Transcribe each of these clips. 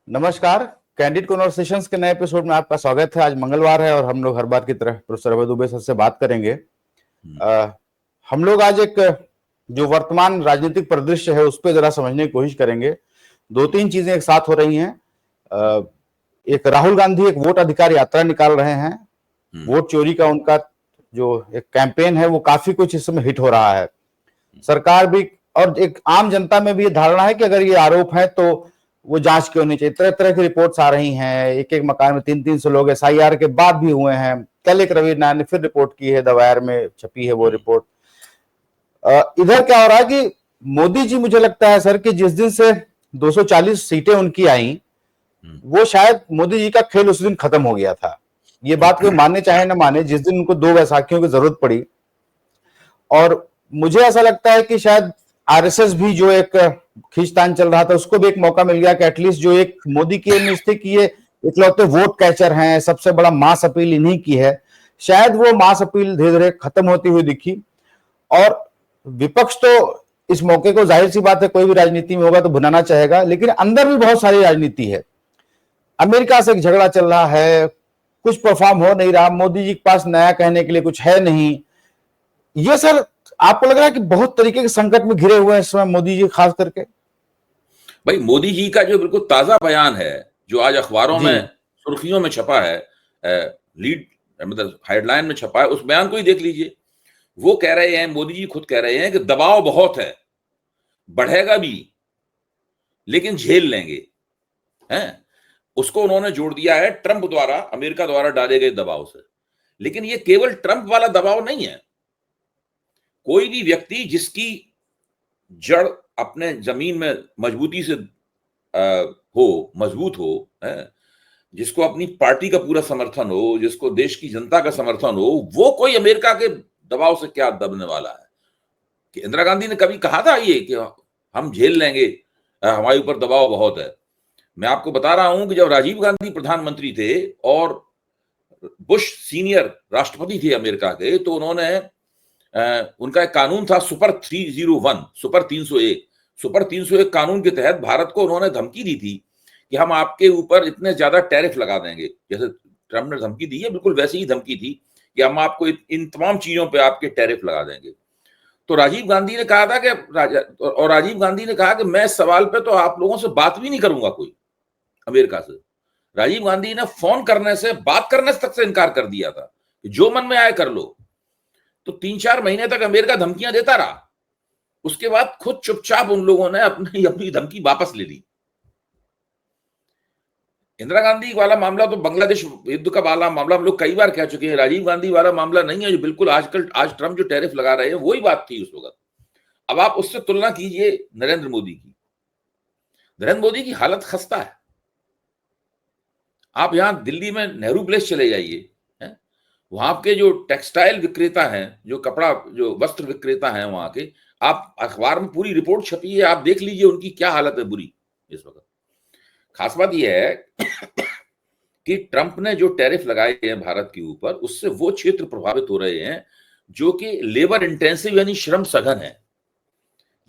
नमस्कार। Candid conversations के नए एपिसोड में आपका स्वागत है। आज मंगलवार है और हम लोग हर बार की तरह प्रोफेसर अभय दुबे सर से बात करेंगे। हम लोग आज एक जो वर्तमान राजनीतिक परिदृश्य है उस पर जरा समझने की कोशिश करेंगे। दो तीन चीजें एक साथ हो रही हैं। एक राहुल गांधी एक वोट अधिकार यात्रा निकाल रहे हैं। वोट चोरी का उनका जो एक कैंपेन है वो काफी कुछ इस समय हिट हो रहा है। सरकार भी और एक आम जनता में भी ये धारणा है कि अगर ये आरोप है तो वो जांच क्यों नहीं चाहिए। तरह तरह की रिपोर्ट्स आ रही हैं। एक एक मकान में 300-300 लोग SIR के बाद भी हुए हैं। कल एक रवि नारायण ने फिर रिपोर्ट की है, दवायर में छपी है वो रिपोर्ट। इधर क्या हो रहा है कि मोदी जी, मुझे लगता है सर कि जिस दिन से 240 सीटें उनकी आई, वो शायद मोदी जी का खेल उस दिन खत्म हो गया था। ये बात कोई माने चाहे ना माने, जिस दिन उनको 2 बैसाखियों की जरूरत पड़ी, और मुझे ऐसा लगता है कि शायद RSS भी जो एक खींचतान चल रहा था उसको भी एक मौका मिल गया कि एटलीस्ट जो एक मोदी की इमेज थी कि ये इकलौते वोट कैचर हैं, सबसे बड़ा मास अपील इन्हीं की है, शायद वो मास अपील धीरे धीरे खत्म होती हुई दिखी। और विपक्ष तो इस मौके को, जाहिर सी बात है, कोई भी राजनीति में होगा तो भुनाना चाहेगा, लेकिन अंदर भी बहुत सारी राजनीति है। अमेरिका से एक झगड़ा चल रहा है, कुछ परफॉर्म हो नहीं रहा, मोदी जी के पास नया कहने के लिए कुछ है नहीं। ये सर, आपको लग रहा है कि बहुत तरीके के संकट में घिरे हुए हैं इस समय मोदी जी खास करके? भाई, मोदी जी का जो बिल्कुल ताजा बयान है जो आज अखबारों में सुर्खियों में छपा है, लीड मतलब हेडलाइन में छपा है, उस बयान को ही देख लीजिए। वो कह रहे हैं, मोदी जी खुद कह रहे हैं कि दबाव बहुत है, बढ़ेगा भी, लेकिन झेल लेंगे। हैं? उसको उन्होंने जोड़ दिया है ट्रंप द्वारा, अमेरिका द्वारा डाले गए दबाव से। लेकिन ये केवल ट्रंप वाला दबाव नहीं है। कोई भी व्यक्ति जिसकी जड़ अपने जमीन में मजबूती से मजबूत हो, है, जिसको अपनी पार्टी का पूरा समर्थन हो, जिसको देश की जनता का समर्थन हो, वो कोई अमेरिका के दबाव से क्या दबने वाला है। कि इंदिरा गांधी ने कभी कहा था ये कि हम झेल लेंगे, हमारे ऊपर दबाव बहुत है। मैं आपको बता रहा हूं कि जब राजीव गांधी प्रधानमंत्री थे और बुश सीनियर राष्ट्रपति थे अमेरिका के, तो उन्होंने उनका एक कानून था सुपर 301, सुपर 301। सुपर 301 कानून के तहत भारत को उन्होंने धमकी दी थी कि हम आपके ऊपर इतने ज्यादा टैरिफ लगा देंगे। जैसे ट्रंप ने धमकी दी है, बिल्कुल वैसी ही धमकी थी कि हम आपको इन तमाम चीजों पे आपके टैरिफ लगा देंगे। तो राजीव गांधी ने कहा था कि राजीव गांधी ने कहा कि मैं इस सवाल पे तो आप लोगों से बात भी नहीं करूंगा कोई, अमेरिका से। राजीव गांधी ने फोन करने से, बात करने तक से इनकार कर दिया था कि जो मन में आए कर लो। तो 3-4 महीने तक अमेरिका धमकियां देता रहा। उसके बाद खुद चुपचाप उन लोगों ने अपनी धमकी वापस ले ली। इंदिरा गांधी वाला मामला तो बांग्लादेश युद्ध का वाला मामला हम लोग कई बार कह चुके हैं। राजीव गांधी वाला मामला नहीं है जो बिल्कुल आज ट्रंप जो टैरिफ लगा रहे हैं, वही बात थी उस वक्त। अब आप उससे तुलना कीजिए नरेंद्र मोदी की। नरेंद्र मोदी की हालत खस्ता है। आप यहां दिल्ली में नेहरू प्लेस चले जाइए, वहां के जो टेक्सटाइल विक्रेता हैं, जो कपड़ा, जो वस्त्र विक्रेता हैं वहां के, आप अखबार में पूरी रिपोर्ट छपी है, आप देख लीजिए उनकी क्या हालत है बुरी इस वक्त। खास बात यह है कि ट्रंप ने जो टैरिफ लगाए हैं भारत के ऊपर, उससे वो क्षेत्र प्रभावित हो रहे हैं जो कि लेबर इंटेंसिव यानी श्रम सघन है,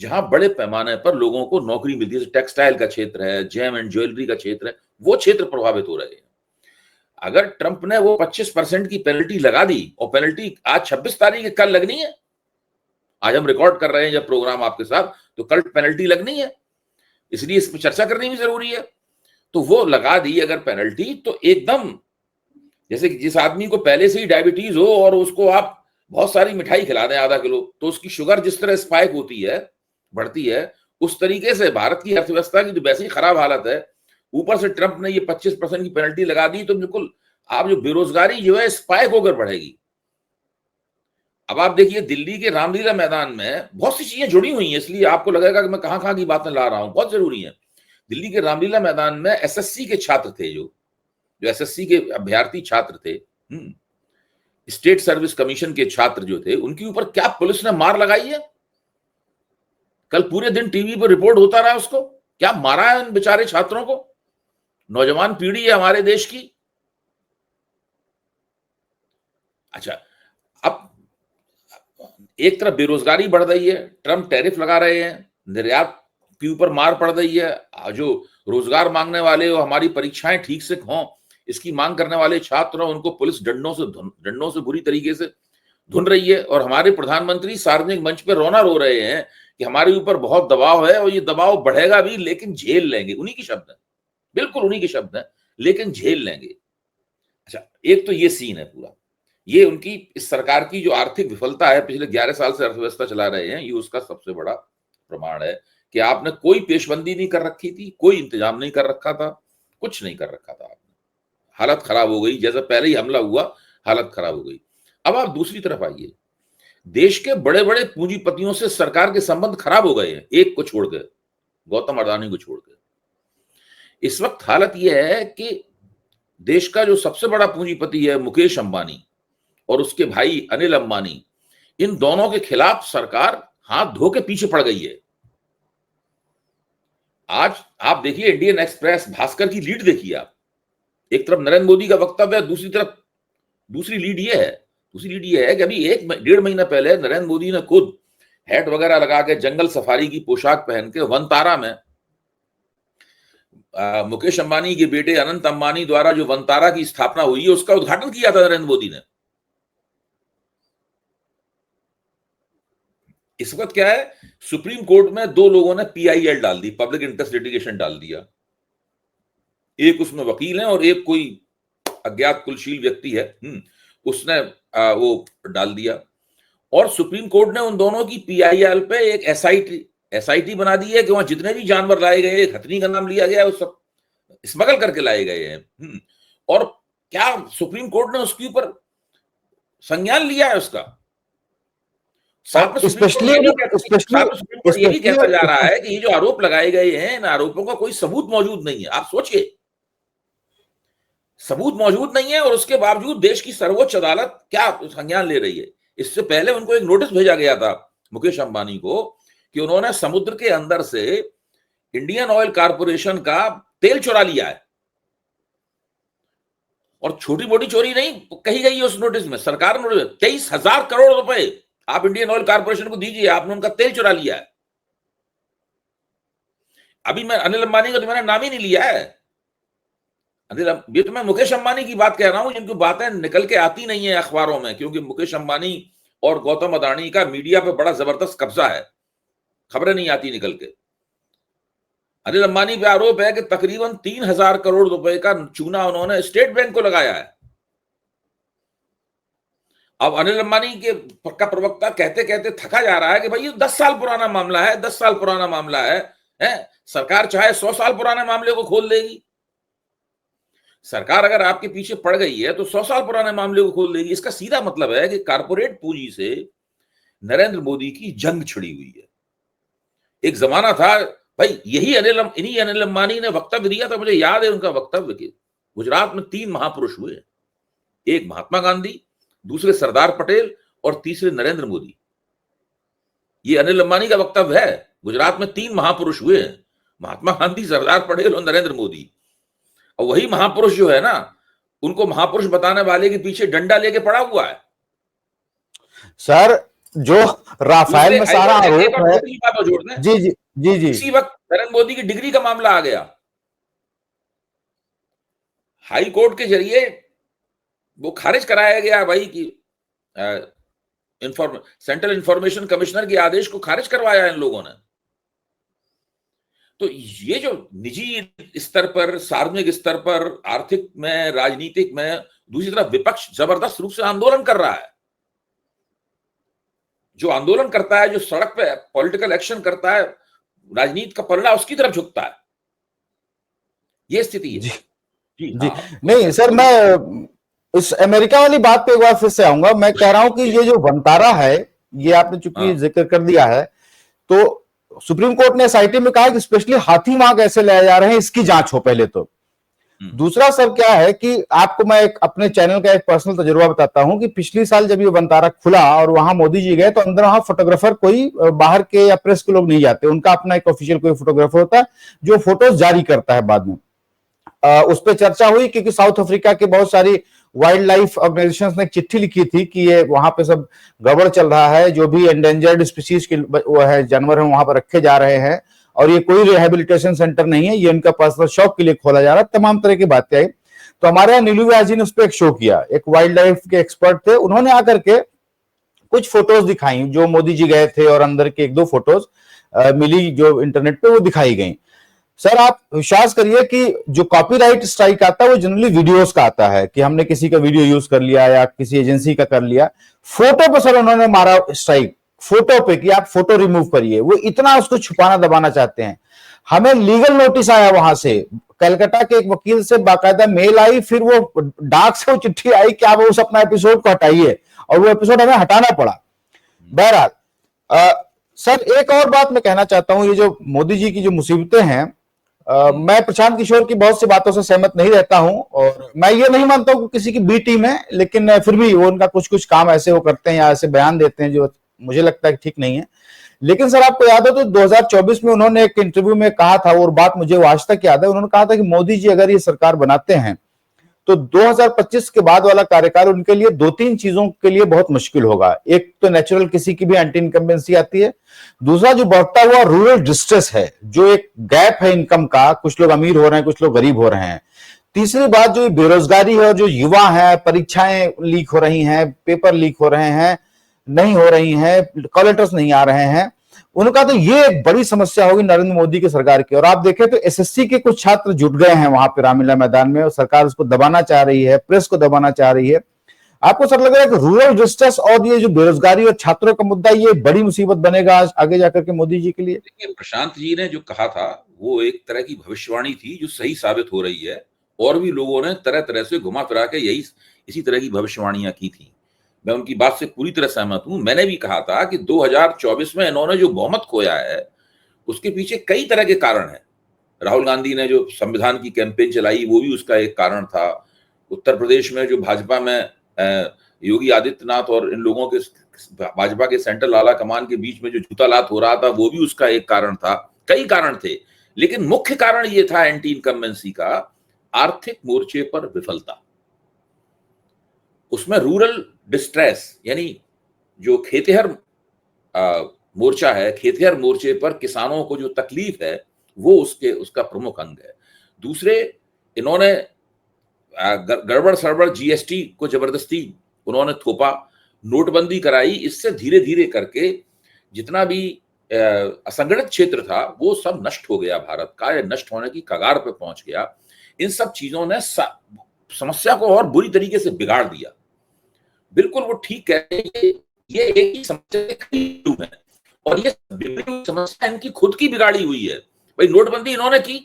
जहां बड़े पैमाने पर लोगों को नौकरी मिलती है। टेक्सटाइल का क्षेत्र है, जेम एंड ज्वेलरी का क्षेत्र है, वो क्षेत्र प्रभावित हो रहे हैं। अगर ट्रंप ने वो 25% की पेनल्टी लगा दी, और पेनल्टी आज 26 तारीख है, कल लगनी है। आज हम रिकॉर्ड कर रहे हैं जब प्रोग्राम आपके साथ, तो कल पेनल्टी लगनी है, इसलिए इस पर चर्चा करनी भी जरूरी है। तो वो लगा दी अगर पेनल्टी, तो एकदम जैसे कि जिस आदमी को पहले से ही डायबिटीज हो और उसको आप बहुत सारी मिठाई खिला दें आधा किलो, तो उसकी शुगर जिस तरह स्पाइक होती है, बढ़ती है, उस तरीके से भारत की अर्थव्यवस्था की तो वैसे ही खराब हालत है। ऊपर से ट्रंप ने ये 25% की पेनल्टी लगा दी, तो बिल्कुल आप जो बेरोजगारी जो है स्पाइक होकर बढ़ेगी। अब आप देखिए दिल्ली के रामलीला मैदान में बहुत सी चीजें जुड़ी हुई हैं, इसलिए आपको लगेगा कि मैं कहां कहां की बातें ला रहा हूं, बहुत जरूरी है। दिल्ली के रामलीला मैदान में SSC के छात्र थे, जो SSC के अभ्यर्थी छात्र थे, स्टेट सर्विस कमीशन के छात्र जो थे, उनके ऊपर क्या पुलिस ने मार लगाई है। कल पूरे दिन टीवी पर रिपोर्ट होता रहा, उसको क्या मारा है उन बेचारे छात्रों को। नौजवान पीढ़ी है हमारे देश की। अच्छा, अब एक तरफ बेरोजगारी बढ़ रही है, ट्रंप टैरिफ लगा रहे हैं, निर्यात के ऊपर मार पड़ रही है, जो रोजगार मांगने वाले हो, हमारी परीक्षाएं ठीक से हों, इसकी मांग करने वाले छात्र हो, उनको पुलिस डंडों से बुरी तरीके से धुन रही है। और हमारे प्रधानमंत्री सार्वजनिक मंच पे रोना रो रहे हैं कि हमारे ऊपर बहुत दबाव है और ये दबाव बढ़ेगा भी, लेकिन झेल लेंगे। उन्हीं के शब्द हैं, बिल्कुल उन्हीं के शब्द हैं, लेकिन झेल लेंगे। अच्छा, एक तो ये सीन है पूरा, ये उनकी इस सरकार की जो आर्थिक विफलता है, पिछले 11 साल से अर्थव्यवस्था चला रहे हैं, ये उसका सबसे बड़ा प्रमाण है कि आपने कोई पेशबंदी नहीं कर रखी थी, कोई इंतजाम नहीं कर रखा था, कुछ नहीं कर रखा था आपने। हालत खराब हो गई, जैसे पहले ही हमला हुआ हालत खराब हो गई। अब आप दूसरी तरफ आइए, देश के बड़े बड़े पूंजीपतियों से सरकार के संबंध खराब हो गए हैं, एक को छोड़ के, गौतम अडानी को छोड़ के। इस वक्त हालत यह है कि देश का जो सबसे बड़ा पूंजीपति है मुकेश अंबानी और उसके भाई अनिल अंबानी, इन दोनों के खिलाफ सरकार हाथ धो के पीछे पड़ गई है। आज आप देखिए इंडियन एक्सप्रेस, भास्कर की लीड देखिए आप, एक तरफ नरेंद्र मोदी का वक्तव्य है, दूसरी तरफ दूसरी लीड ये है कि अभी 1-1.5 महीना पहले नरेंद्र मोदी ने खुद हैट वगैरह लगा के, जंगल सफारी की पोशाक पहन के वनतारा में मुकेश अंबानी के बेटे अनंत अंबानी द्वारा जो वनतारा की स्थापना हुई है उसका उद्घाटन किया था नरेंद्र मोदी ने। इस वक्त क्या है, सुप्रीम कोर्ट में 2 लोगों ने PIL डाल दी, पब्लिक इंटरेस्ट लिटिगेशन डाल दिया। एक उसमें वकील है और एक कोई अज्ञात कुलशील व्यक्ति है, उसने वो डाल दिया। और सुप्रीम कोर्ट ने उन दोनों की PIL पे एक SIT बना दी है कि वहां जितने भी जानवर लाए गए, एक हथनी का नाम लिया गया है, वो सब स्मगल करके लाए गए हैं। और क्या सुप्रीम कोर्ट ने उसके ऊपर संज्ञान लिया है उसका? साथ में सुप्रीम कोर्ट ये भी कहता जा रहा है कि ये जो आरोप लगाए गए हैं, इन आरोपों का कोई सबूत मौजूद नहीं है। आप सोचिए, सबूत मौजूद नहीं है और उसके बावजूद देश की सर्वोच्च अदालत क्या संज्ञान ले रही है। इससे पहले उनको एक नोटिस भेजा गया था मुकेश अंबानी को कि उन्होंने समुद्र के अंदर से इंडियन ऑयल कॉर्पोरेशन का तेल चुरा लिया है। और छोटी मोटी चोरी नहीं कही गई है उस नोटिस में। सरकार ने 23,000 करोड़ रुपए आप इंडियन ऑयल कॉर्पोरेशन को दीजिए, आपने उनका तेल चुरा लिया है। अभी मैं अनिल अंबानी का तो मैंने नाम ही नहीं लिया है। ये तो मैं मुकेश अंबानी की बात कह रहा हूं, जिनकी बातें निकल के आती नहीं है अखबारों में, क्योंकि मुकेश अंबानी और गौतम अडानी का मीडिया पे बड़ा जबरदस्त कब्जा है, खबरें नहीं आती निकल के। अनिल अंबानी पे आरोप है कि तकरीबन 3,000 करोड़ रुपए का चूना उन्होंने स्टेट बैंक को लगाया है। अब अनिल अंबानी के का प्रवक्ता कहते कहते थका जा रहा है कि भाई ये 10 साल पुराना मामला है, 10 साल पुराना मामला है? सरकार चाहे 100 साल पुराने मामले को खोल देगी। सरकार अगर आपके पीछे पड़ गई है तो 100 साल पुराने मामले को खोल देगी। इसका सीधा मतलब है कि कारपोरेट पूंजी से नरेंद्र मोदी की जंग छिड़ी हुई है। एक जमाना था भाई, इन्हीं अनिल अंबानी ने वक्तव्य दिया था, मुझे याद है उनका वक्तव्य कि गुजरात में 3 महापुरुष हुए, एक महात्मा गांधी, दूसरे सरदार पटेल और तीसरे नरेंद्र मोदी। ये अनिल अंबानी का वक्तव्य है। गुजरात में 3 महापुरुष हुए हैं, महात्मा गांधी, सरदार पटेल और नरेंद्र मोदी। और वही महापुरुष जो है ना, उनको महापुरुष बताने वाले के पीछे डंडा लेके पड़ा हुआ है। सर, जो राफेल में सारा आरोप है, जी जी जी जी, इसी वक्त नरेंद्र मोदी की डिग्री का मामला आ गया। हाई कोर्ट के जरिए वो खारिज कराया गया भाई कि सेंट्रल इंफॉर्मेशन कमिश्नर के आदेश को खारिज करवाया इन लोगों ने। तो ये जो निजी स्तर पर, सार्वजनिक स्तर पर, आर्थिक में, राजनीतिक में, दूसरी तरफ विपक्ष जबरदस्त रूप से आंदोलन कर रहा है। जो आंदोलन करता है, जो सड़क पे पॉलिटिकल एक्शन करता है, राजनीति का पलड़ा उसकी तरफ झुकता है। ये स्थिति है। जी जी, नहीं सर, मैं इस अमेरिका वाली बात पे एक बार फिर से आऊंगा। मैं कह रहा हूं कि ये जो वनतारा है, ये आपने चूंकि जिक्र कर दिया है, तो सुप्रीम कोर्ट ने SIT में कहा कि स्पेशली हाथी वहां कैसे लाए जा रहे हैं, इसकी जांच हो पहले तो। दूसरा सर क्या है कि आपको मैं एक अपने चैनल का एक पर्सनल तजुर्बा बताता हूं कि पिछली साल जब ये वनतारा खुला और वहां मोदी जी गए, तो अंदर वहां फोटोग्राफर कोई बाहर के या प्रेस के लोग नहीं जाते, उनका अपना एक ऑफिशियल कोई फोटोग्राफर होता है जो फोटोज जारी करता है बाद में। उस पर चर्चा हुई क्योंकि साउथ अफ्रीका के बहुत सारी वाइल्ड लाइफ ऑर्गेनाइजेशंस ने एक चिट्ठी लिखी थी कि ये वहां पे सब गड़बड़ चल रहा है, जो भी एंडेंजर्ड स्पीशीज के वो है जानवर हैं वहां पर रखे जा रहे हैं और ये कोई रिहेबिलिटेशन सेंटर नहीं है, ये इनका पर्सनल शौक के लिए खोला जा रहा है। तमाम तरह की बातें आई। तो हमारे यहाँ नीलू व्यास जी ने उस पर एक शो किया, एक वाइल्ड लाइफ के एक्सपर्ट थे, उन्होंने आकर के कुछ फोटोज दिखाई जो मोदी जी गए थे, और अंदर के एक दो फोटोज मिली जो इंटरनेट पे वो दिखाई गई। सर आप विश्वास करिए कि जो कॉपीराइट स्ट्राइक आता है वो जनरली वीडियोस का आता है, कि हमने किसी का वीडियो यूज कर लिया या किसी एजेंसी का कर लिया। फोटो पे सर उन्होंने मारा स्ट्राइक, फोटो पे, कि आप फोटो रिमूव करिए। वो इतना उसको छुपाना दबाना चाहते हैं। हमें लीगल नोटिस आया वहां से, कलकत्ता के एक वकील से बाकायदा मेल आई, फिर वो डाक से वो चिट्ठी आई कि आप उस अपना एपिसोड को हटाइए, और वो एपिसोड हमें हटाना पड़ा। बहरहाल सर एक और बात मैं कहना चाहता हूं, ये जो मोदी जी की जो मुसीबतें हैं, मैं प्रशांत किशोर की बहुत सी बातों से सहमत नहीं रहता हूं, और मैं ये नहीं मानता हूं कि किसी की बी टीम है, लेकिन फिर भी वो उनका कुछ कुछ काम ऐसे वो करते हैं या ऐसे बयान देते हैं जो मुझे लगता है कि ठीक नहीं है। लेकिन सर आपको याद हो तो 2024 में उन्होंने एक इंटरव्यू में कहा था, और बात मुझे आज तक याद है, उन्होंने कहा था कि मोदी जी अगर ये सरकार बनाते हैं तो 2025 के बाद वाला कार्यकाल उनके लिए दो तीन चीजों के लिए बहुत मुश्किल होगा। एक तो नेचुरल किसी की भी एंटी इनकम्बेंसी आती है, दूसरा जो बढ़ता हुआ रूरल डिस्ट्रेस है, जो एक गैप है इनकम का, कुछ लोग अमीर हो रहे हैं कुछ लोग गरीब हो रहे हैं, तीसरी बात जो बेरोजगारी है, और जो युवा है, परीक्षाएं लीक हो रही हैं, पेपर लीक हो रहे हैं, नहीं हो रही हैं, कॉल लेटर्स नहीं आ रहे हैं, उनका तो ये एक बड़ी समस्या होगी नरेंद्र मोदी की सरकार की। और आप देखें तो एसएससी के कुछ छात्र जुट गए हैं वहां पे रामलीला मैदान में, और सरकार उसको दबाना चाह रही है, प्रेस को दबाना चाह रही है। आपको सर लग रहा है कि रूरल डिस्ट्रेस और ये जो बेरोजगारी और छात्रों का मुद्दा, ये बड़ी मुसीबत बनेगा आज आगे जाकर के मोदी जी के लिए? देखिए, प्रशांत जी ने जो कहा था वो एक तरह की भविष्यवाणी थी जो सही साबित हो रही है, और भी लोगों ने तरह तरह से घुमा फिरा के इसी तरह की भविष्यवाणियां की थी। मैं उनकी बात से पूरी तरह सहमत हूं। मैंने भी कहा था कि 2024 में इन्होंने जो बहुमत खोया है उसके पीछे कई तरह के कारण हैं। राहुल गांधी ने जो संविधान की कैंपेन चलाई वो भी उसका एक कारण था। उत्तर प्रदेश में जो भाजपा में योगी आदित्यनाथ और इन लोगों के भाजपा के सेंट्रल आला कमान के बीच में जो जूतालात हो रहा था वो भी उसका एक कारण था। कई कारण थे, लेकिन मुख्य कारण ये था एंटी इनकम्बेंसी का आर्थिक मोर्चे पर विफलता। उसमें रूरल डिस्ट्रेस यानी जो खेतिहर मोर्चा है, खेतिहर मोर्चे पर किसानों को जो तकलीफ है वो उसका प्रमुख अंग है। दूसरे, इन्होंने गड़बड़ सड़बड़ जीएसटी को जबरदस्ती उन्होंने थोपा, नोटबंदी कराई। इससे धीरे धीरे करके जितना भी असंगठित क्षेत्र था वो सब नष्ट हो गया, भारत का या नष्ट होने की कगार पर पहुंच गया। इन सब चीजों ने समस्या को और बुरी तरीके से बिगाड़ दिया। बिल्कुल वो ठीक कहते हैं, ये एक ही समस्या है, और ये समस्या इनकी खुद की बिगाड़ी हुई है। भाई नोटबंदी इन्होंने की,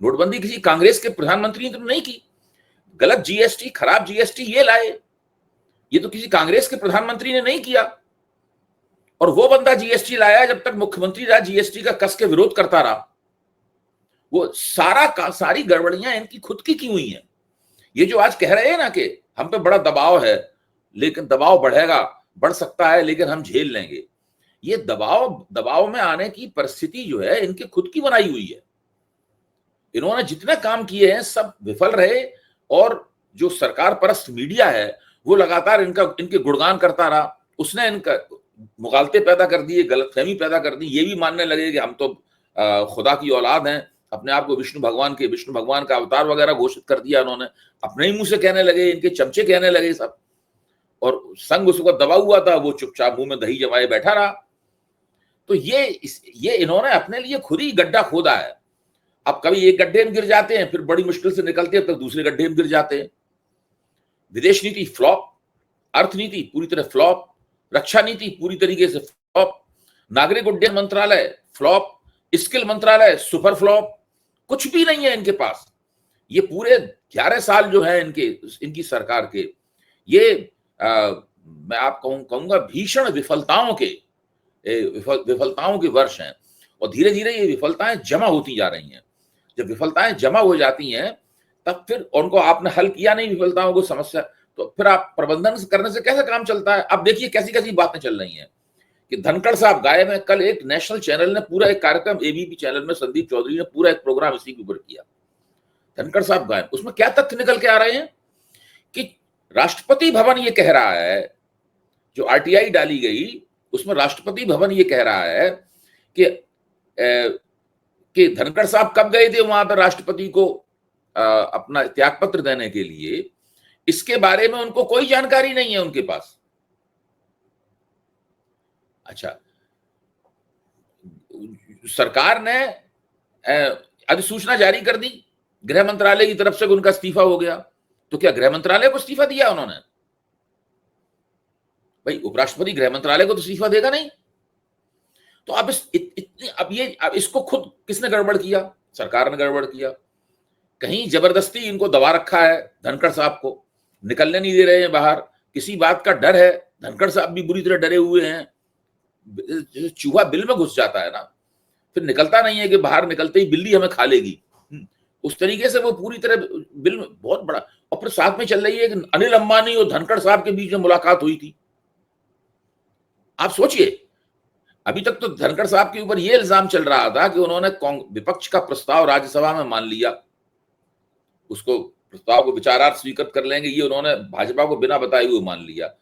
नोटबंदी किसी कांग्रेस के प्रधानमंत्री ने तो नहीं की। गलत जीएसटी, खराब जीएसटी ये लाए, ये तो किसी कांग्रेस के प्रधानमंत्री ने नहीं किया। और वो बंदा जीएसटी लाया जब तक मुख्यमंत्री रहा, जीएसटी का कस के विरोध करता रहा। वो सारी गड़बड़ियां इनकी खुद की हुई हैं। ये जो आज कह रहे हैं ना कि हम पे बड़ा दबाव है, लेकिन दबाव बढ़ सकता है, लेकिन हम झेल लेंगे, ये दबाव में आने की परिस्थिति जो है इनके खुद की बनाई हुई है। इन्होंने जितने काम किए हैं सब विफल रहे, और जो सरकार परस्त मीडिया है वो लगातार इनके गुणगान करता रहा। उसने इनका मुगालते पैदा कर दिए, गलतफहमी पैदा कर दी। ये भी मानने लगे कि हम तो खुदा की औलाद हैं, अपने आप को विष्णु भगवान का अवतार वगैरह घोषित कर दिया उन्होंने, अपने ही मुंह से कहने लगे, इनके चमचे कहने लगे सब। और संघ उसको दबा हुआ था, वो चुपचाप मुंह में दही जमाए बैठा रहा। तो ये इन्होंने अपने लिए खुद ही गड्ढा खोदा है। अब कभी एक गड्ढे में गिर जाते हैं, फिर बड़ी मुश्किल से निकलते हैं, तो दूसरे गड्ढे में गिर जाते हैं। विदेश नीति फ्लॉप, अर्थनीति पूरी तरह फ्लॉप, रक्षा नीति पूरी तरीके से फ्लॉप, नागरिक उड्डयन मंत्रालय फ्लॉप, स्किल मंत्रालय सुपर फ्लॉप, कुछ भी नहीं है इनके पास। ये पूरे 11 साल जो है इनकी सरकार के, ये मैं आप कहूंगा भीषण विफलताओं के वर्ष हैं। और धीरे धीरे ये विफलताएं जमा होती जा रही हैं। जब विफलताएं जमा हो जाती हैं तब फिर उनको आपने हल किया नहीं विफलताओं को, समस्या, तो फिर आप प्रबंधन करने से कैसे काम चलता है? अब देखिए कैसी कैसी बातें चल रही हैं कि धनखड़ साहब गायब हैं। कल एक नेशनल चैनल ने पूरा एक कार्यक्रम, एबीपी चैनल में संदीप चौधरी ने पूरा एक प्रोग्राम इसी के ऊपर किया, धनखड़ साहब गायब। उसमें क्या तथ्य निकल के आ रहे हैं कि राष्ट्रपति भवन ये कह रहा है, जो आरटीआई डाली गई उसमें राष्ट्रपति भवन ये कह रहा है कि कि धनखड़ साहब कब गए थे वहां पर राष्ट्रपति को अपना त्यागपत्र देने के लिए, इसके बारे में उनको कोई जानकारी नहीं है उनके पास। अच्छा, सरकार ने अधिसूचना जारी कर दी गृह मंत्रालय की तरफ से, उनका इस्तीफा हो गया। तो क्या गृह मंत्रालय को इस्तीफा दिया उन्होंने? भाई उपराष्ट्रपति गृह मंत्रालय को तो इस्तीफा देगा नहीं। तो अब इसको खुद किसने गड़बड़ किया? सरकार ने गड़बड़ किया। कहीं जबरदस्ती इनको दबा रखा है, धनखड़ साहब को निकलने नहीं दे रहे हैं बाहर, किसी बात का डर है। धनखड़ साहब भी बुरी तरह डरे हुए हैं। चूहा बिल में घुस जाता है ना, फिर निकलता नहीं है कि बाहर निकलते ही बिल्ली हमें खा लेगी। उस तरीके से वो पूरी तरह बिल में बहुत बड़ा। और फिर साथ में चल रही है कि अनिल अंबानी और धनखड़ साहब के बीच में मुलाकात हुई थी। आप सोचिए, अभी तक तो धनखड़ साहब के ऊपर यह इल्जाम चल रहा था कि उन्होंने विपक्ष का प्रस्ताव राज्यसभा में मान लिया, उसको प्रस्ताव को विचारार्थ स्वीकृत कर लेंगे, ये उन्होंने भाजपा को बिना बताए हुए मान लिया।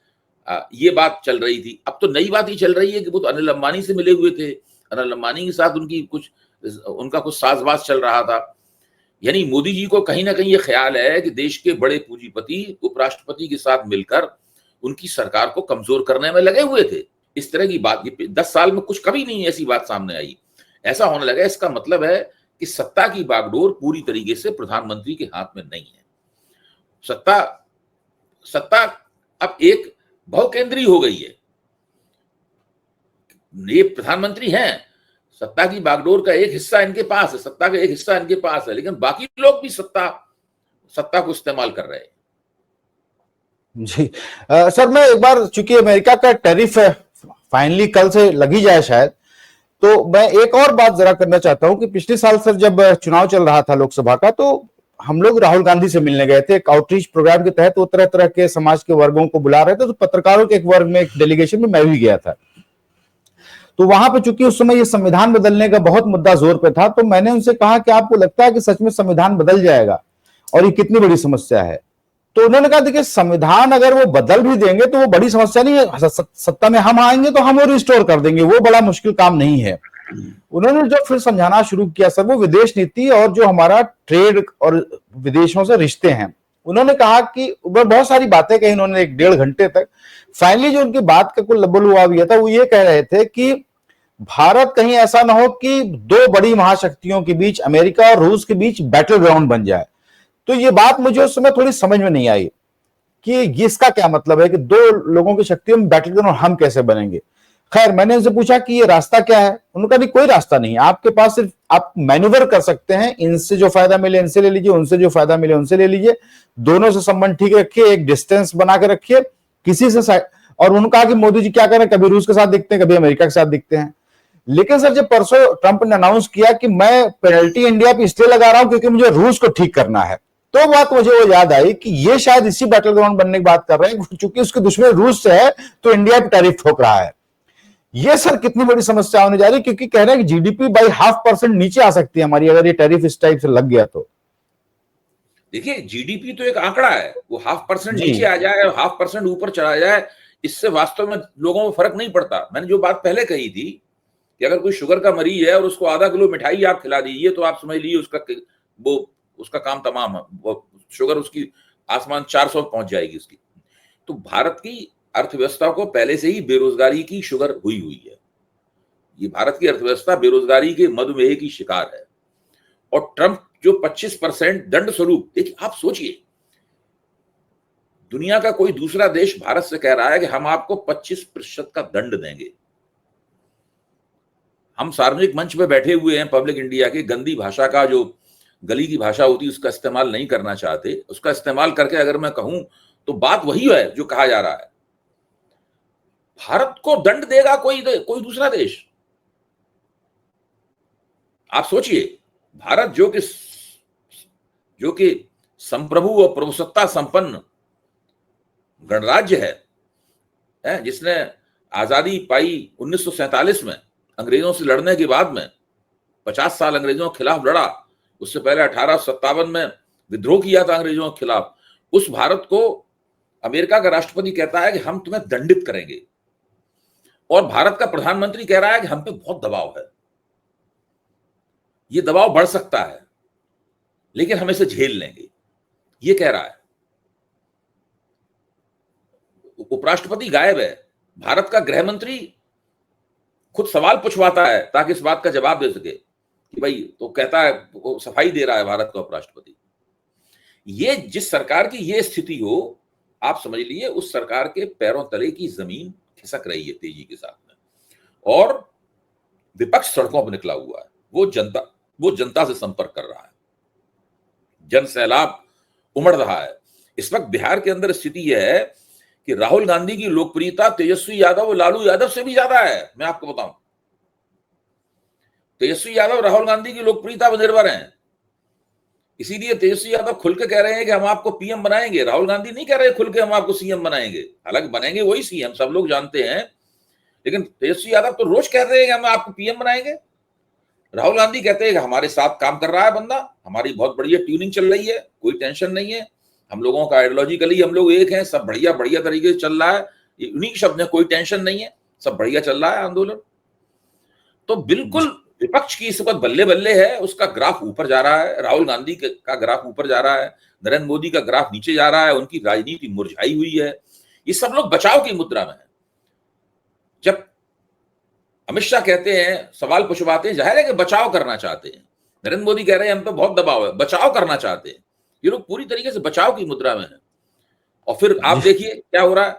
ये बात चल रही थी। अब तो नई बात ये चल रही है कि वो तो अनिल अंबानी से मिले हुए थे, अनिल अंबानी के साथ उनका कुछ साजबाज चल रहा था। यानी मोदी जी को कहीं ना कहीं ये ख्याल है कि देश के बड़े पूंजीपति उपराष्ट्रपति के साथ मिलकर उनकी सरकार को कमजोर करने में लगे हुए थे। इस तरह की बात 10 साल में कुछ कभी नहीं ऐसी बात सामने आई। ऐसा होने लगा, इसका मतलब है कि सत्ता की बागडोर पूरी तरीके से प्रधानमंत्री के हाथ में नहीं है। सत्ता अब एक बहुकेंद्रीय हो गई है। ये प्रधानमंत्री हैं, सत्ता की बागडोर का एक हिस्सा इनके पास है, सत्ता का एक हिस्सा इनके पास है, लेकिन बाकी लोग भी सत्ता को इस्तेमाल कर रहे हैं। जी सर, मैं एक बार, चूंकि अमेरिका का टैरिफ फाइनली कल से लगी जाए शायद, तो मैं एक और बात जरा करना चाहता हूं कि पिछले साल सर जब चुनाव चल रहा था लोकसभा का, तो हम लोग राहुल गांधी से मिलने गए थे। एक आउटरीच प्रोग्राम के तहत वो तरह तरह के समाज के वर्गों को बुला रहे थे, तो पत्रकारों के एक वर्ग में, एक डेलीगेशन में मैं भी गया था। तो वहां पे चूंकि उस समय ये संविधान बदलने का बहुत मुद्दा जोर पे था, तो मैंने उनसे कहा कि आपको लगता है कि सच में संविधान बदल जाएगा और ये कितनी बड़ी समस्या है? तो उन्होंने कहा देखिए, संविधान अगर वो बदल भी देंगे तो वो बड़ी समस्या नहीं है, सत्ता में हम आएंगे तो हम वो रिस्टोर कर देंगे, वो बड़ा मुश्किल काम नहीं है। उन्होंने जो फिर समझाना शुरू किया सर, वो विदेश नीति और जो हमारा ट्रेड और विदेशों से रिश्ते हैं। उन्होंने कहा कि बहुत सारी बातें कही उन्होंने 1-1.5 घंटे तक। फाइनली जो उनकी बात का कुल लबल हुआ गया था, वो ये कह रहे थे कि भारत कहीं ऐसा ना हो कि दो बड़ी महाशक्तियों के बीच, अमेरिका और रूस के बीच बैटल ग्राउंड बन जाए। तो ये बात मुझे उस समय थोड़ी समझ में नहीं आई कि इसका क्या मतलब है कि दो लोगों की शक्तियों में बैटल ग्राउंड हम कैसे बनेंगे। खैर, मैंने उनसे पूछा कि ये रास्ता क्या है। उन्होंने कहा नहीं, कोई रास्ता नहीं है, आपके पास सिर्फ आप मैन्यूवर कर सकते हैं, इनसे जो फायदा मिले इनसे ले लीजिए, उनसे जो फायदा मिले उनसे ले लीजिए, दोनों से संबंध ठीक रखिए, एक डिस्टेंस बना के रखिए किसी से। और उन्होंने कहा कि मोदी जी क्या करें, कभी रूस के साथ दिखते हैं, कभी अमेरिका के साथ दिखते हैं। लेकिन सर, जब परसों ट्रंप ने अनाउंस किया कि मैं पेनल्टी इंडिया पे इसलिए लगा रहा हूं क्योंकि मुझे रूस को ठीक करना है, तो बात मुझे वो याद आई कि ये शायद इसी बैटल ग्राउंड बनने की बात कर रहे हैं, क्योंकि उसके दुश्मन रूस से है तो इंडिया पे टैरिफ ठोक रहा है। ये सर कितनी बड़ी समस्या होने जा रही है, क्योंकि कह रहे हैं कि जीडीपी बाई 0.5% नीचे आ सकती है हमारी, अगर ये टैरिफ इस टाइप से लग गया तो। देखिए, जीडीपी तो एक आंकड़ा है, वो 0.5% नीचे आ जाए और 0.5% ऊपर चला जाए, इससे वास्तव में लोगों को फर्क नहीं पड़ता। मैंने जो बात पहले कही थी कि अगर कोई शुगर का मरीज है और उसको आधा किलो मिठाई आप खिला दीजिए, तो आप समझ लीजिए उसका काम तमाम है, वो शुगर उसकी आसमान 400 पहुंच जाएगी उसकी। तो भारत की अर्थव्यवस्था को पहले से ही बेरोजगारी की शुगर हुई है। ये भारत की अर्थव्यवस्था बेरोजगारी के मधुमेह की शिकार है। और ट्रंप जो 25% दंड स्वरूप, देखिए आप सोचिए, दुनिया का कोई दूसरा देश भारत से कह रहा है कि हम आपको 25% का दंड देंगे। हम सार्वजनिक मंच पे बैठे हुए हैं, पब्लिक इंडिया के, गंदी भाषा का, जो गली की भाषा होती है उसका इस्तेमाल नहीं करना चाहते। उसका इस्तेमाल करके अगर मैं कहूं तो बात वही है जो कहा जा रहा है। भारत को दंड देगा कोई दूसरा देश? आप सोचिए, भारत जो कि संप्रभु और प्रभुसत्ता संपन्न गणराज्य है, जिसने आजादी पाई 1947 में अंग्रेजों से लड़ने के बाद में, 50 साल अंग्रेजों के खिलाफ लड़ा, उससे पहले 1857 में विद्रोह किया था अंग्रेजों के खिलाफ। उस भारत को अमेरिका का राष्ट्रपति कहता है कि हम तुम्हें दंडित करेंगे, और भारत का प्रधानमंत्री कह रहा है कि हम पे बहुत दबाव है। ये दबाव बढ़ सकता है, लेकिन हम इसे झेल लेंगे, ये कह रहा है। उपराष्ट्रपति गायब है, भारत का गृह मंत्री खुद सवाल पूछवाता है ताकि इस बात का जवाब दे सके कि भाई, तो कहता है, वो सफाई दे रहा है भारत का उपराष्ट्रपति। ये जिस सरकार की ये स्थिति हो, आप समझ लीजिए उस सरकार के पैरों तले की जमीन खिसक रही है तेजी के साथ में, और विपक्ष सड़कों पर निकला हुआ है। वो जनता से संपर्क कर रहा है, जन सैलाब उमड़ रहा है। इस वक्त बिहार के अंदर स्थिति यह है कि राहुल गांधी की लोकप्रियता तेजस्वी यादव और लालू यादव से भी ज्यादा है। मैं आपको बताऊं, तेजस्वी यादव राहुल गांधी की लोकप्रियता पर निर्भर है। इसीलिए तेजस्वी यादव खुल के कह रहे हैं कि हम आपको पीएम बनाएंगे। राहुल गांधी नहीं कह रहे खुल के हम आपको सीएम बनाएंगे, हालांकि बनेंगे वही सीएम, सब लोग जानते हैं, लेकिन तेजस्वी यादव तो रोज कह रहे हैं कि हम आपको पीएम बनाएंगे। राहुल गांधी कहते हैं कि हमारे साथ काम कर रहा है बंदा, हमारी बहुत बढ़िया ट्यूनिंग चल रही है, कोई टेंशन नहीं है, हम लोगों का आइडियोलॉजिकली हम लोग एक हैं, सब बढ़िया बढ़िया तरीके से चल रहा है। यूनिक शब्द है, कोई टेंशन नहीं है, सब बढ़िया चल रहा है आंदोलन। तो बिल्कुल विपक्ष की इस वक्त बल्ले बल्ले है, उसका ग्राफ ऊपर जा रहा है, राहुल गांधी का ग्राफ ऊपर जा रहा है, नरेंद्र मोदी का ग्राफ नीचे जा रहा है, उनकी राजनीति मुरझाई हुई है। ये सब लोग बचाव की मुद्रा में है। जब अमित शाह कहते हैं, सवाल पूछवाते हैं, जाहिर है कि बचाव करना चाहते हैं। नरेंद्र मोदी कह रहे हैं हम पे बहुत दबाव है, बचाव करना चाहते हैं। ये लोग पूरी तरीके से बचाव की मुद्रा में है। और फिर आप देखिए क्या हो रहा है,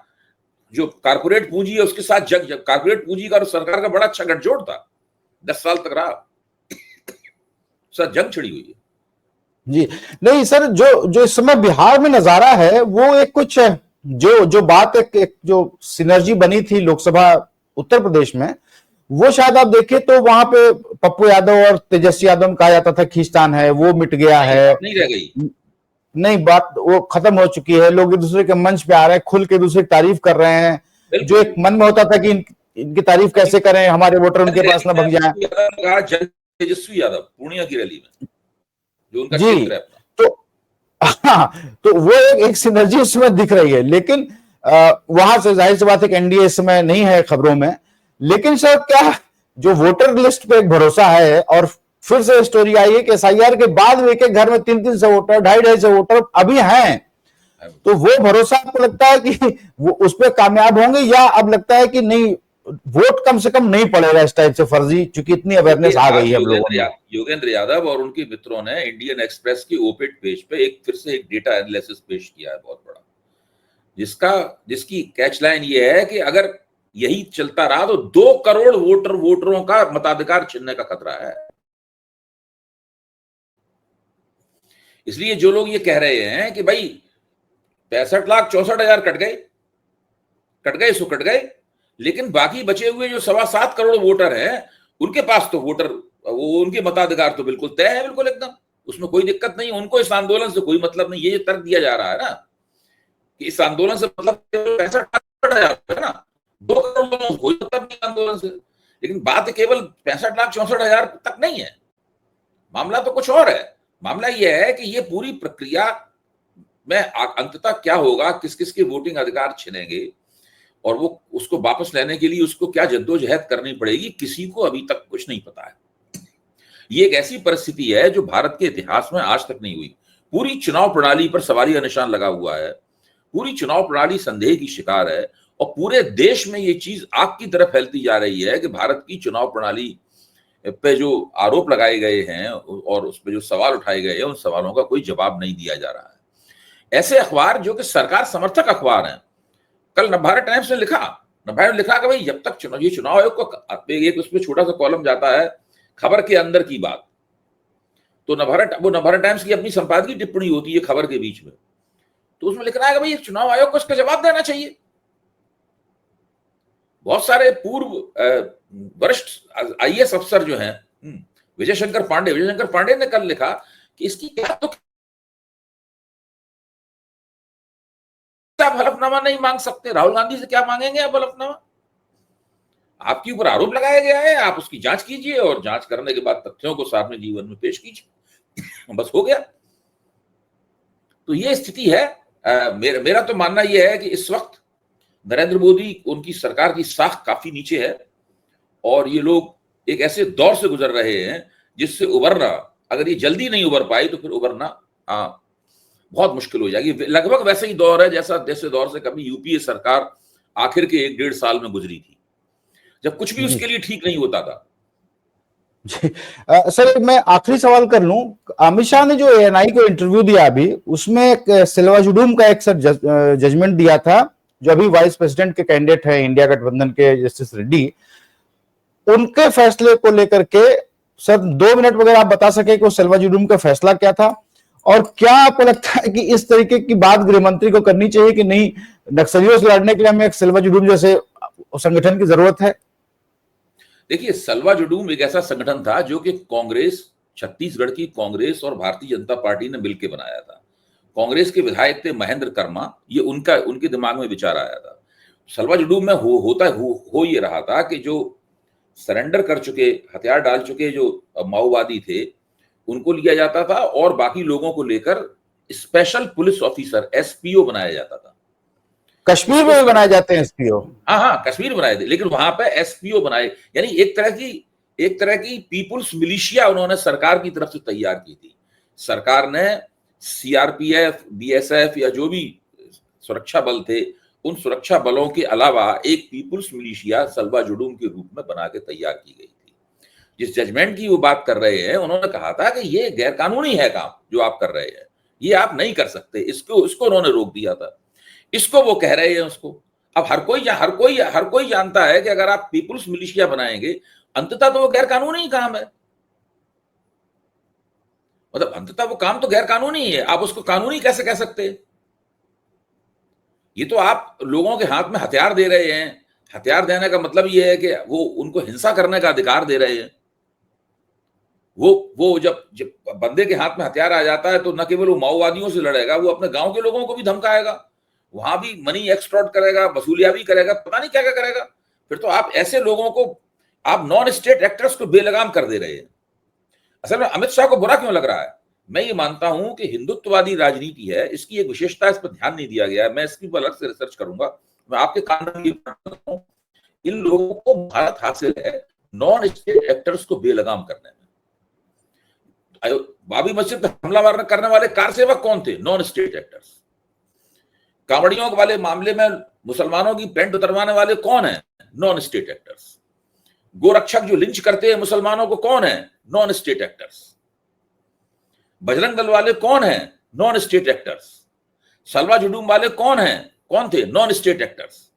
जो कारपोरेट पूंजी है उसके साथ जग कारपोरेट पूंजी का और सरकार का बड़ा अच्छा गठजोड़ था, 10 साल तक रहा, सर जंग छिड़ी हुई है। जी नहीं सर, जो इस समय बिहार में नजारा है वो एक कुछ जो बात एक जो सिनर्जी बनी थी लोकसभा उत्तर प्रदेश में, वो शायद आप देखिए तो वहां पे पप्पू यादव और तेजस्वी यादव कहा जाता था खींचतान है, वो मिट गया है, नहीं रह गई, नहीं बात वो खत्म हो चुकी है। लोग एक दूसरे के मंच पे आ रहे हैं, खुल के दूसरे की तारीफ कर रहे हैं। जो एक मन में होता था कि इनकी तारीफ कैसे करें, हमारे वोटर उनके पास ना भग जाए। तेजस्वी यादव पूर्णिया की रैली में जो उनका जी, क्षेत्र है, तो वो एक सिनर्जी उसमें दिख रही है। लेकिन वहां से जाहिर सी बात है कि एनडीए इस समय नहीं है खबरों में। लेकिन सर क्या जो वोटर लिस्ट पे एक भरोसा है, और फिर से स्टोरी आई है कि एसआईआर के बाद एक एक घर में 300 वोटर, 250 वोटर अभी हैं, तो वो भरोसा आपको लगता है कि वो उस पर कामयाब होंगे, या अब लगता है कि नहीं, वोट कम से कम नहीं पड़ेगा इस टाइप से फर्जी, क्योंकि इतनी अवेयरनेस आ गई है अब लोगों में। योगेंद्र यादव और उनके मित्रों ने इंडियन एक्सप्रेस की ओपेड पेज पे फिर से एक डेटा एनालिसिस पेश किया है बहुत बड़ा, जिसकी कैचलाइन ये है कि अगर यही चलता रहा तो 2 करोड़ वोटरों का मताधिकार छीनने का खतरा है। इसलिए जो लोग ये कह रहे हैं कि भाई 65,64,000 कट गए, लेकिन बाकी बचे हुए जो 7.25 करोड़ वोटर हैं, उनके पास तो उनके मताधिकार तो बिल्कुल तय है, बिल्कुल एकदम, उसमें कोई दिक्कत नहीं, उनको इस आंदोलन से कोई मतलब नहीं। ये तर्क दिया जा रहा है ना कि इस आंदोलन से मतलब 65,000 है ना, 2 करोड़ लोगों को कोई मतलब नहीं आंदोलन से। लेकिन बात केवल 65,64,000 तक नहीं है, मामला तो कुछ और है। मामला यह है कि ये पूरी प्रक्रिया में अंततः क्या होगा, किस किस के वोटिंग अधिकार छिनेंगे, और वो उसको वापस लेने के लिए उसको क्या जद्दोजहद करनी पड़ेगी, किसी को अभी तक कुछ नहीं पता है। ये एक ऐसी परिस्थिति है जो भारत के इतिहास में आज तक नहीं हुई। पूरी चुनाव प्रणाली पर सवालिया का निशान लगा हुआ है, पूरी चुनाव प्रणाली संदेह की शिकार है, और पूरे देश में ये चीज आग की तरफ फैलती जा रही है कि भारत की चुनाव प्रणाली पे जो आरोप लगाए गए हैं और उस पर जो सवाल उठाए गए हैं, उन सवालों का कोई जवाब नहीं दिया जा रहा है। ऐसे अखबार जो कि सरकार समर्थक अखबार हैं, कल नवभारत टाइम्स ने लिखा कि भाई जब तक चुनाव आयोग को एक उसमें छोटा सा कॉलम जाता है खबर के अंदर की बात, तो नवभारत टाइम्स की अपनी संपादकीय टिप्पणी होती है खबर के बीच में, तो उसमें लिख रहा है कि भाई चुनाव आयोग को इसका जवाब देना चाहिए। बहुत सारे पूर्व वरिष्ठ आईएएस अफसर जो हैं, विजय शंकर पांडे ने कल लिखा कि इसकी क्या तो आप हलफनामा नहीं मांग सकते, राहुल गांधी से क्या मांगेंगे आप हलफनामा? आपके ऊपर आरोप लगाया गया है, आप उसकी जांच कीजिए और जांच करने के बाद तथ्यों को सामने जीवन में पेश कीजिए, बस हो गया। तो ये स्थिति है। मेरा तो मानना यह है कि इस वक्त नरेंद्र मोदी, उनकी सरकार की साख काफी नीचे है, और ये लोग एक ऐसे दौर से गुजर रहे हैं जिससे उभरना, अगर ये जल्दी नहीं उभर पाई तो फिर उभरना बहुत मुश्किल हो जाएगी। लगभग वैसे ही दौर है जैसे दौर से कभी यूपीए सरकार आखिर के 1-1.5 साल में गुजरी थी, जब कुछ भी उसके लिए ठीक नहीं होता था। जी सर, मैं आखिरी सवाल कर लूं। अमित शाह ने जो एएनआई को इंटरव्यू दिया अभी, उसमें एक सिल्वाजुडूम का एक सर जजमेंट दिया था, जो अभी वाइस प्रेसिडेंट के कैंडिडेट है इंडिया गठबंधन के, जस्टिस रेड्डी, उनके फैसले को लेकर के सर 2 मिनट वगैरह आप बता सके कि वो सिल्वाजुडूम का फैसला क्या था, और क्या आपको लगता है कि इस तरीके की बात गृह मंत्री को करनी चाहिए कि नहीं, नक्सलियों से लड़ने के लिए हमें एक सिल्वाजुडूम जैसे संगठन की जरूरत है? देखिए, सिल्वाजुडूम एक ऐसा संगठन था जो कि कांग्रेस, छत्तीसगढ़ की कांग्रेस और भारतीय जनता पार्टी ने मिलकर बनाया था। कांग्रेस के विधायक थे महेंद्र कर्मा, ये उनके दिमाग में विचार आया था। सिल्वाजुडूम में हो ये रहा था कि जो सरेंडर कर चुके, हथियार डाल चुके जो माओवादी थे, उनको लिया जाता था और बाकी लोगों को लेकर स्पेशल पुलिस ऑफिसर एसपीओ बनाया जाता था। कश्मीर में भी बनाए जाते हैं एसपीओ? हाँ, कश्मीर बनाए थे, लेकिन वहां पे एसपीओ बनाए, यानी एक तरह की पीपुल्स मिलिशिया उन्होंने सरकार की तरफ से तैयार की थी। सरकार ने सीआरपीएफ, बीएसएफ या जो भी सुरक्षा बल थे, उन सुरक्षा बलों के अलावा एक पीपुल्स मिलिशिया सिल्वाजुडूम के रूप में बना के तैयार की गई थी। जिस जजमेंट की वो बात कर रहे हैं, उन्होंने कहा था कि ये गैर कानूनी है काम जो आप कर रहे हैं, ये आप नहीं कर सकते, इसको उन्होंने रोक दिया था। इसको वो कह रहे हैं उसको। अब हर कोई जानता है कि अगर आप पीपुल्स मिलिशिया बनाएंगे, अंततः तो वो गैर कानूनी काम है, मतलब अंततः वो काम तो गैर कानूनी है, आप उसको कानूनी कैसे कह सकते हैं? ये तो आप लोगों के हाथ में हथियार दे रहे हैं। हथियार देने का मतलब ये है कि वो उनको हिंसा करने का अधिकार दे रहे हैं। वो जब बंदे के हाथ में हथियार आ जाता है तो न केवल वो माओवादियों से लड़ेगा, वो अपने गांव के लोगों को भी धमकाएगा, वहां भी मनी एक्सटॉर्ट करेगा, वसूलिया भी करेगा, पता नहीं क्या क्या करेगा। फिर तो आप ऐसे लोगों को, आप नॉन स्टेट एक्टर्स को बेलगाम कर दे रहे हैं। असल में अमित शाह को बुरा क्यों लग रहा है? मैं ये मानता हूं कि हिंदुत्ववादी राजनीति है, इसकी एक विशेषता, इस पर ध्यान नहीं दिया गया है। मैं इसकी अलग से रिसर्च करूंगा। मैं आपके कान में, इन लोगों को भारत हासिल है नॉन स्टेट एक्टर्स को बेलगाम करने में। बाबरी मस्जिद पर हमला करने वाले कार सेवक कौन थे? Non state actors. कांवड़ियों वाले मामले में मुसलमानों की पेंट उतरवाने वाले कौन है? Non state actors. गोरक्षक जो लिंच करते हैं मुसलमानों को कौन है? Non state actors. Bajrang Dal वाले कौन है? Non state actors. सिल्वाजुडूम वाले कौन थे? Non state actors.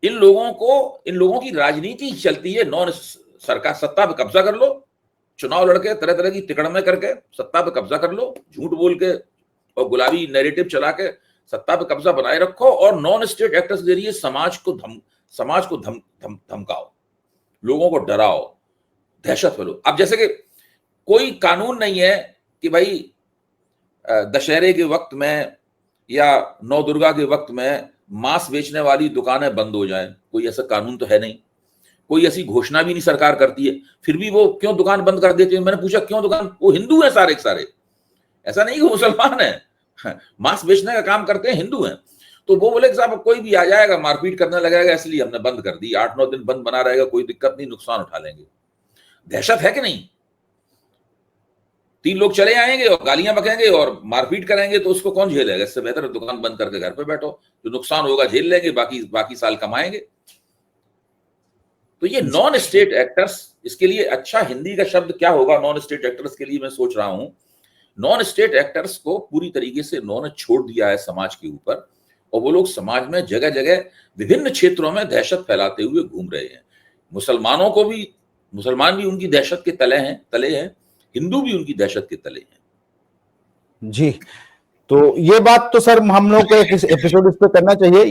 इन लोगों की राजनीति चलती है, नॉन सरकार, सत्ता पे कब्जा कर लो, चुनाव लड़के तरह तरह की तिकड़में करके सत्ता पे कब्जा कर लो, झूठ बोल के और गुलाबी नैरेटिव चला के सत्ता पे कब्जा बनाए रखो, और नॉन स्टेट एक्टर्स के जरिए समाज को धमकाओ, लोगों को डराओ, दहशत फैलो। अब जैसे कि कोई कानून नहीं है कि भाई दशहरे के वक्त में या नौ दुर्गा के वक्त में मांस बेचने वाली दुकानें बंद हो जाएं, कोई ऐसा कानून तो है नहीं, कोई ऐसी घोषणा भी नहीं सरकार करती है, फिर भी वो क्यों दुकान बंद कर देती है? मैंने पूछा क्यों दुकान? वो हिंदू है सारे के सारे, ऐसा नहीं कि मुसलमान है, मांस बेचने का काम करते हैं, हिंदू हैं। तो वो बोले कि साहब कोई भी आ जाएगा मारपीट करने लगेगा, इसलिए हमने बंद कर दी, 8-9 दिन बंद बना रहेगा, कोई दिक्कत नहीं, नुकसान उठा लेंगे। दहशत है कि नहीं? 3 लोग चले आएंगे और गालियां बकेंगे और मारपीट करेंगे, तो उसको कौन झेलेगा? इससे बेहतर दुकान बंद करके घर पे बैठो, जो नुकसान होगा झेल लेंगे, बाकी साल कमाएंगे। तो ये नॉन स्टेट एक्टर्स, इसके लिए अच्छा हिंदी का शब्द क्या होगा नॉन स्टेट एक्टर्स के लिए? मैं सोच रहा हूं, नॉन स्टेट एक्टर्स को पूरी तरीके से उन्होंने छोड़ दिया है समाज के ऊपर, और वो लोग समाज में जगह जगह विभिन्न क्षेत्रों में दहशत फैलाते हुए घूम रहे हैं। मुसलमान भी उनकी दहशत के तले हैं, हिंदू भी उनकी दहशत के तले हैं। जी, तो ये बात तो सर हम लोग को एक एपिसोड इस पे करना चाहिए,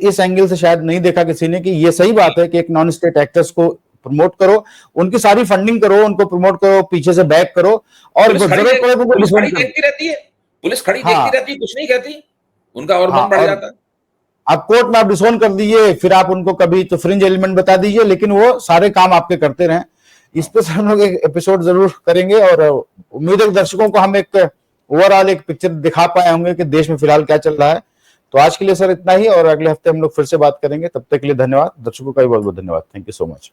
इस एंगल से शायद नहीं देखा किसी ने कि ये सही बात है कि एक नॉन स्टेट एक्टर्स को प्रमोट करो, उनकी सारी फंडिंग करो, उनको प्रमोट करो, पीछे से बैक करो, और जरूरत पड़े तो पुलिस खड़ी देखती रहती है, कुछ नहीं कहती, उनका और मन बढ़ जाता है। आप कोर्ट में आप डिसोन कर दीजिए, फिर आप उनको कभी तो फ्रिंज एलिमेंट बता दीजिए, लेकिन वो सारे काम आपके करते रहें। इस पे हम लोग एक एपिसोड जरूर करेंगे, और उम्मीद है दर्शकों को हम एक ओवरऑल एक पिक्चर दिखा पाए होंगे कि देश में फिलहाल क्या चल रहा है। तो आज के लिए सर इतना ही, और अगले हफ्ते हम लोग फिर से बात करेंगे। तब तक के लिए धन्यवाद, दर्शकों का भी बहुत बहुत धन्यवाद। Thank you so much.